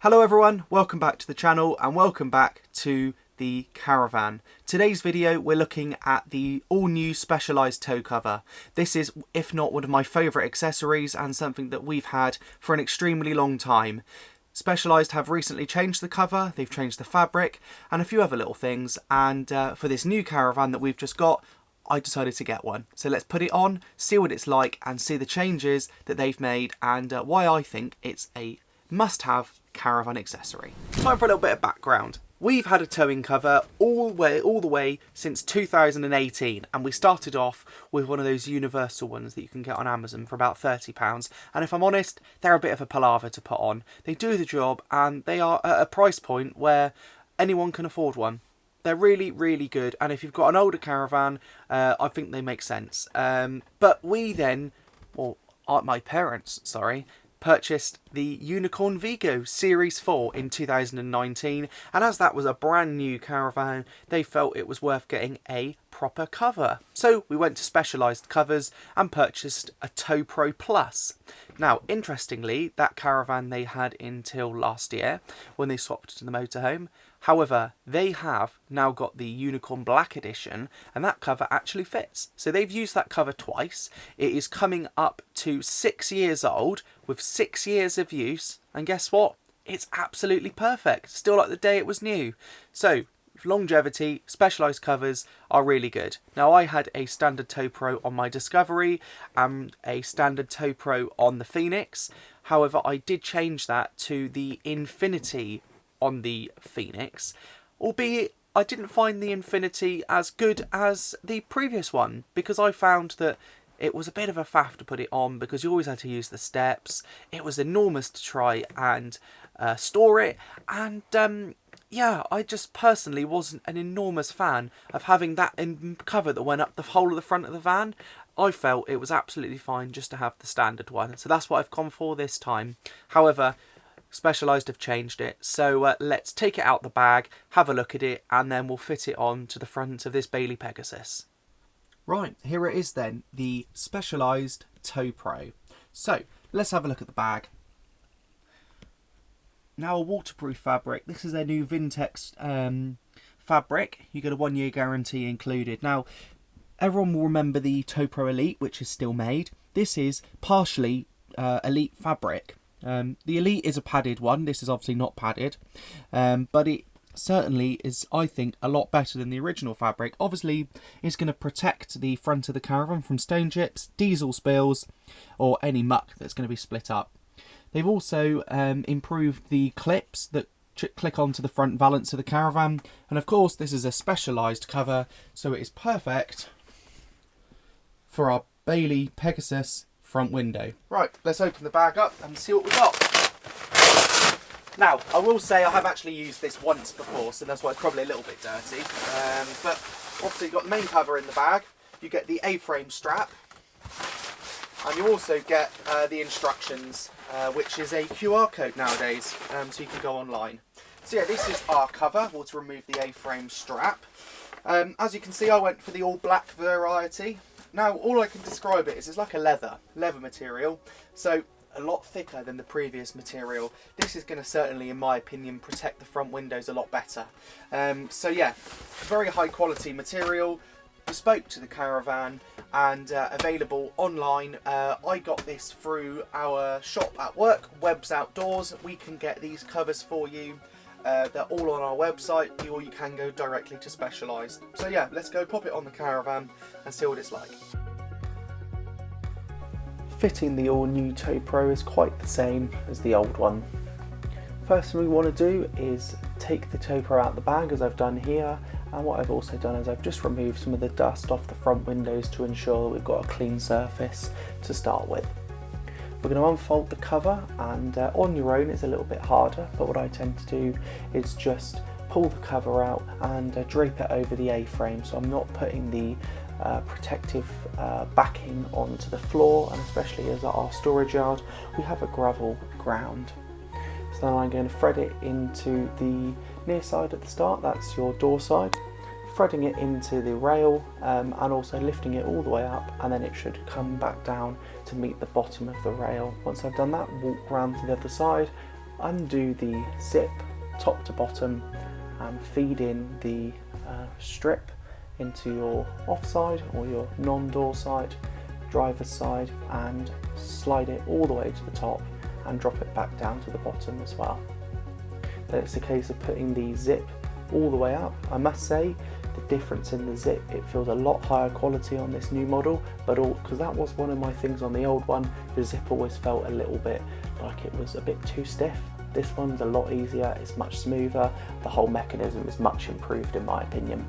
Hello everyone, welcome back to the channel and welcome back to the Caravan. Today's video we're looking at the all new specialised tow cover. This is, if not one of my favourite accessories and something that we've had for an extremely long time. Specialised have recently changed the cover, they've changed the fabric and a few other little things, and for this new Caravan that we've just got, I decided to get one. So let's put it on, see what it's like and see the changes that they've made and why I think it's a must-have caravan accessory. Time for a little bit of background. We've had a towing cover all the way since 2018, and we started off with one of those universal ones that you can get on Amazon for about £30, and if I'm honest, they're a bit of a palaver to put on. They do the job and they are at a price point where anyone can afford one. They're really, really good, and if you've got an older caravan, I think they make sense. But we then, well, my parents, sorry, purchased the Unicorn Vigo Series 4 in 2019, and as that was a brand new caravan, they felt it was worth getting a proper cover. So we went to Specialised Covers and purchased a TowPro Plus. Now, interestingly, that caravan they had until last year when they swapped to the motorhome. However, they have now got the Unicorn Black Edition, and that cover actually fits. So they've used that cover twice. It is coming up to 6 years old with 6 years of use, and guess what? It's absolutely perfect. Still like the day it was new. So longevity, Specialised covers are really good. Now, I had a standard TowPro on my Discovery and a standard TowPro on the Phoenix. However, I did change that to the Infinity on the Phoenix, albeit I didn't find the Infinity as good as the previous one, because I found that it was a bit of a faff to put it on because you always had to use the steps. It was enormous to try and store it, and yeah, I just personally wasn't an enormous fan of having that cover that went up the whole of the front of the van. I felt it was absolutely fine just to have the standard one, so that's what I've gone for this time. However, Specialised have changed it, so let's take it out the bag, have a look at it, and then we'll fit it on to the front of this Bailey Pegasus. Right, here it is then, the Specialised TowPro. So, let's have a look at the bag. Now, a waterproof fabric. This is their new Vintex fabric. You get a 1-year guarantee included. Now, everyone will remember the TowPro Elite, which is still made. This is partially Elite fabric. The Elite is a padded one. This is obviously not padded, but it certainly is, I think, a lot better than the original fabric. Obviously, it's going to protect the front of the caravan from stone chips, diesel spills, or any muck that's going to be split up. They've also improved the clips that click onto the front valance of the caravan, and of course, this is a Specialised cover, so it is perfect for our Bailey Pegasus front window. Right, let's open the bag up and see what we got. Now, I will say I have actually used this once before, so that's why it's probably a little bit dirty. But obviously you've got the main cover in the bag, you get the A-frame strap, and you also get the instructions, which is a QR code nowadays, so you can go online. So yeah, this is our cover, or to remove the A-frame strap. As you can see, I went for the all black variety. Now, all I can describe it is it's like a leather material, so a lot thicker than the previous material. This is going to certainly, in my opinion, protect the front windows a lot better. So yeah, very high quality material, bespoke to the caravan, and available online. I got this through our shop at work, Webb's Outdoors. We can get these covers for you. They're all on our website, or you can go directly to Specialised. So yeah, let's go pop it on the caravan and see what it's like. Fitting the all new TowPro is quite the same as the old one. First thing we want to do is take the TowPro out the bag, as I've done here, and what I've also done is I've just removed some of the dust off the front windows to ensure that we've got a clean surface to start with. We're going to unfold the cover, and on your own it's a little bit harder, but what I tend to do is just pull the cover out and drape it over the A-frame, so I'm not putting the protective backing onto the floor, and especially as our storage yard we have a gravel ground. So then I'm going to thread it into the near side at the start, that's your door side, threading it into the rail and also lifting it all the way up, and then it should come back down to meet the bottom of the rail. Once I've done that, walk round to the other side, undo the zip top to bottom and feed in the strip into your offside or your non-door side, driver's side, and slide it all the way to the top and drop it back down to the bottom as well. Then it's a case of putting the zip all the way up. I must say the difference in the zip, it feels a lot higher quality on this new model, but because that was one of my things on the old one, the zip always felt a little bit like it was a bit too stiff. This one's a lot easier, it's much smoother, the whole mechanism is much improved in my opinion.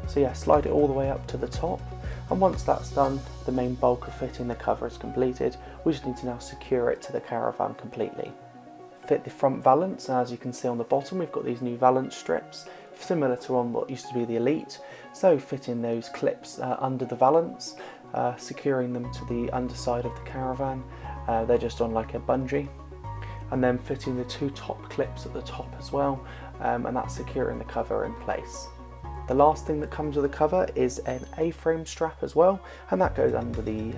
So yeah, slide it all the way up to the top, and once that's done, the main bulk of fitting the cover is completed. We just need to now secure it to the Caravan completely. Fit the front valance, and as you can see on the bottom we've got these new valance strips, similar to on what used to be the Elite. So fitting those clips under the valance, securing them to the underside of the Caravan. They're just on like a bungee. And then fitting the two top clips at the top as well, and that's securing the cover in place. The last thing that comes with the cover is an A-frame strap as well, and that goes under the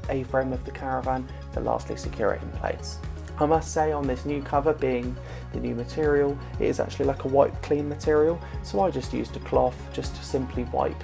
A-frame of the Caravan to lastly secure it in place. I must say, on this new cover, being the new material, it is actually like a wipe clean material, so I just used a cloth just to simply wipe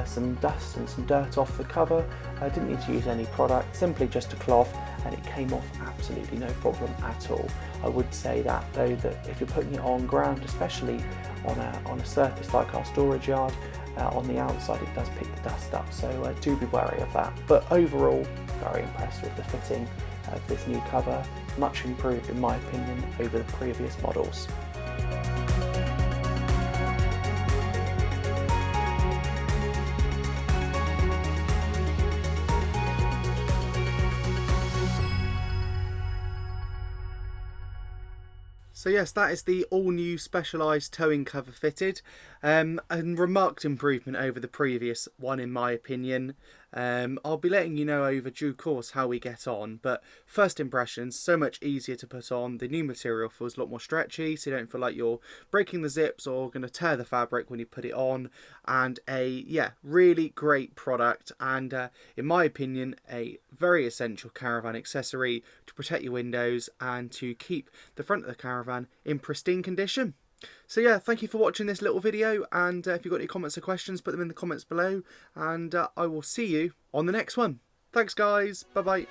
some dust and some dirt off the cover. I didn't need to use any product, simply just a cloth, and it came off absolutely no problem at all. I would say that though, that if you're putting it on ground, especially on a surface like our storage yard, on the outside it does pick the dust up, so do be wary of that. But overall, very impressed with the fitting of this new cover, much improved in my opinion over the previous models. So yes, that is the all-new specialised towing cover fitted, and remarked improvement over the previous one in my opinion. I'll be letting you know over due course how we get on, but first impressions, so much easier to put on. The new material feels a lot more stretchy, so you don't feel like you're breaking the zips or going to tear the fabric when you put it on, and really great product, and in my opinion a very essential caravan accessory to protect your windows and to keep the front of the caravan in pristine condition. So yeah, thank you for watching this little video, and if you've got any comments or questions, put them in the comments below, and I will see you on the next one. Thanks guys, bye bye.